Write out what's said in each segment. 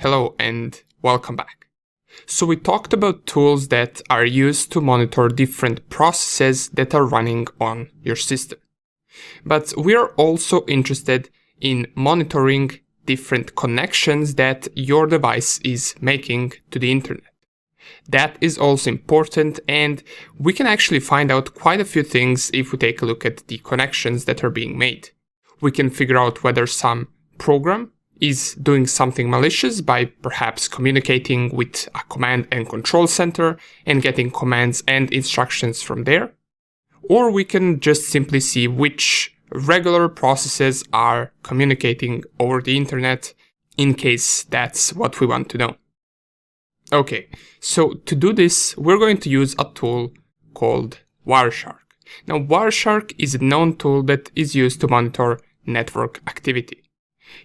Hello and welcome back. So we talked about tools that are used to monitor different processes that are running on your system. But we are also interested in monitoring different connections that your device is making to the internet. That is also important, and we can actually find out quite a few things if we take a look at the connections that are being made. We can figure out whether some program is doing something malicious by perhaps communicating with a command and control center and getting commands and instructions from there. Or we can just simply see which regular processes are communicating over the internet, in case that's what we want to know. Okay, so to do this, we're going to use a tool called Wireshark. Now, Wireshark is a known tool that is used to monitor network activity.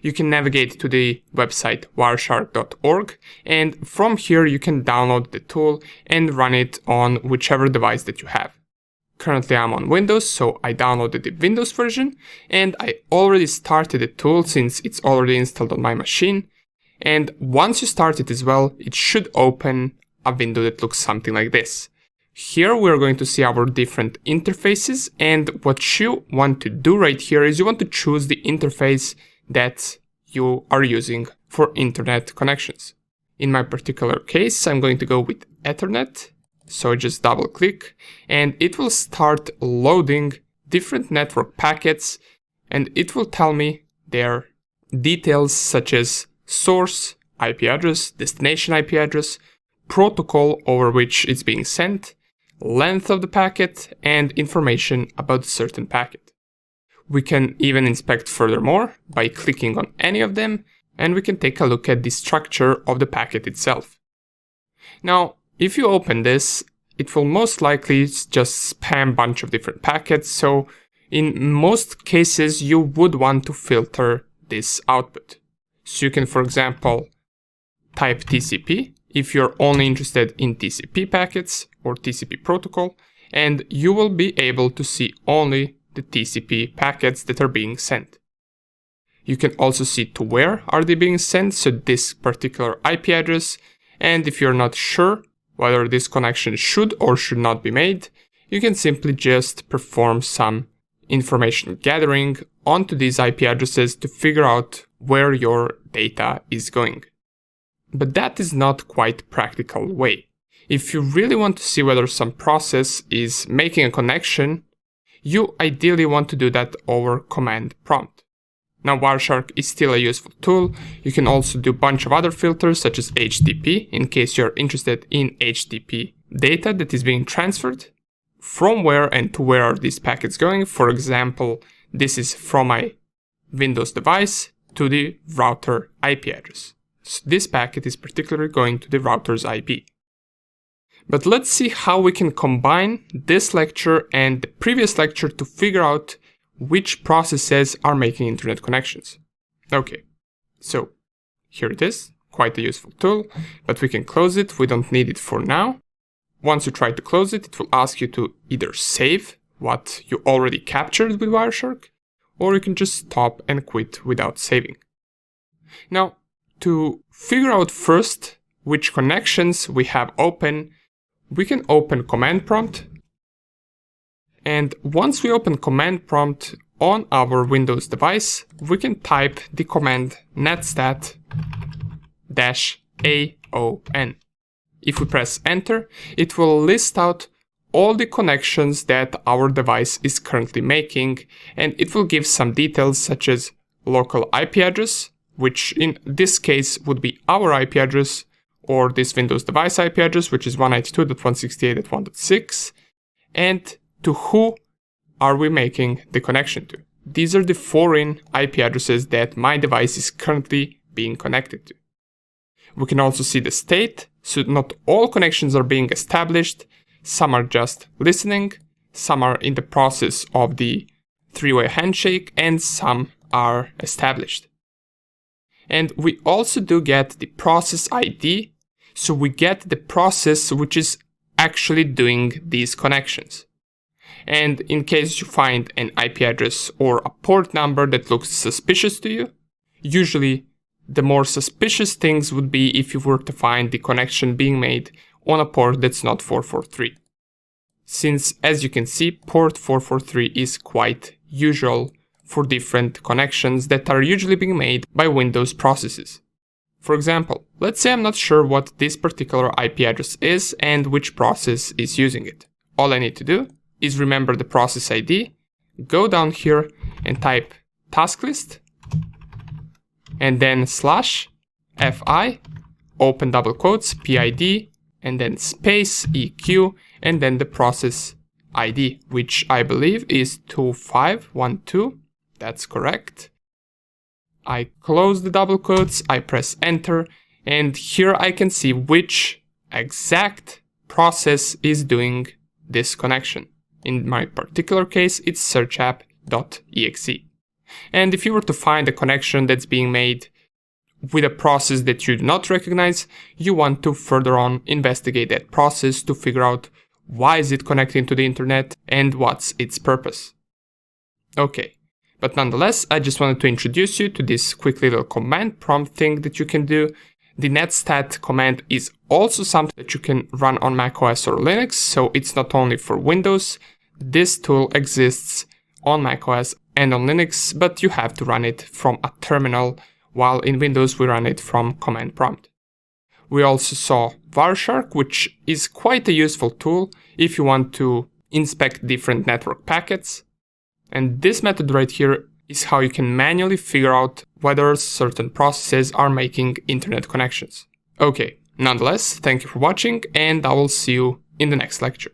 You can navigate to the website wireshark.org, and from here you can download the tool and run it on whichever device that you have. Currently I'm on Windows, so I downloaded the Windows version, and I already started the tool since it's already installed on my machine. And once you start it as well, it should open a window that looks something like this. Here we're going to see our different interfaces, and what you want to do right here is you want to choose the interface that you are using for internet connections. In my particular case, I'm going to go with Ethernet. So just double click and it will start loading different network packets, and it will tell me their details such as source IP address, destination IP address, protocol over which it's being sent, length of the packet, and information about a certain packet. We can even inspect furthermore by clicking on any of them, and we can take a look at the structure of the packet itself. Now, if you open this, it will most likely just spam a bunch of different packets, so in most cases you would want to filter this output. So you can, for example, type TCP if you're only interested in TCP packets or TCP protocol, and you will be able to see only the TCP packets that are being sent. You can also see to where are they being sent, so this particular IP address, and if you're not sure whether this connection should or should not be made, you can simply just perform some information gathering onto these IP addresses to figure out where your data is going. But that is not quite practical way. If you really want to see whether some process is making a connection, you ideally want to do that over command prompt. Now, Wireshark is still a useful tool. You can also do a bunch of other filters such as HTTP in case you're interested in HTTP data that is being transferred. From where and to where are these packets going? For example, this is from my Windows device to the router IP address. So this packet is particularly going to the router's IP. But let's see how we can combine this lecture and the previous lecture to figure out which processes are making internet connections. Okay, so here it is, quite a useful tool, but we can close it, we don't need it for now. Once you try to close it, it will ask you to either save what you already captured with Wireshark, or you can just stop and quit without saving. Now, to figure out first which connections we have open, we can open command prompt. And once we open command prompt on our Windows device, we can type the command netstat -aon. If we press enter, it will list out all the connections that our device is currently making, and it will give some details such as local IP address, which in this case would be our IP address, or this Windows device IP address, which is 192.168.1.6, and to who are we making the connection to. These are the foreign IP addresses that my device is currently being connected to. We can also see the state, so not all connections are being established. Some are just listening, some are in the process of the three-way handshake, and some are established. And we also do get the process ID, so we get the process which is actually doing these connections. And in case you find an IP address or a port number that looks suspicious to you, usually The more suspicious things would be if you were to find the connection being made on a port that's not 443. Since, as you can see, port 443 is quite usual for different connections that are usually being made by Windows processes. For example, let's say I'm not sure what this particular IP address is and which process is using it. All I need to do is remember the process ID, go down here and type task list, and then /fi, open double quotes, PID, and then space EQ, and then the process ID, which I believe is 2512. That's correct. I close the double quotes, I press enter, and here I can see which exact process is doing this connection. In my particular case, it's searchapp.exe. And if you were to find a connection that's being made with a process that you do not recognize, you want to further on investigate that process to figure out why is it connecting to the internet and what's its purpose. Okay, but nonetheless, I just wanted to introduce you to this quick little command prompt thing that you can do. The Netstat command is also something that you can run on macOS or Linux, so it's not only for Windows. This tool exists on macOS and on Linux, but you have to run it from a terminal, while in Windows we run it from command prompt. We also saw Wireshark, which is quite a useful tool if you want to inspect different network packets. And this method right here is how you can manually figure out whether certain processes are making internet connections. Okay, nonetheless, thank you for watching, and I will see you in the next lecture.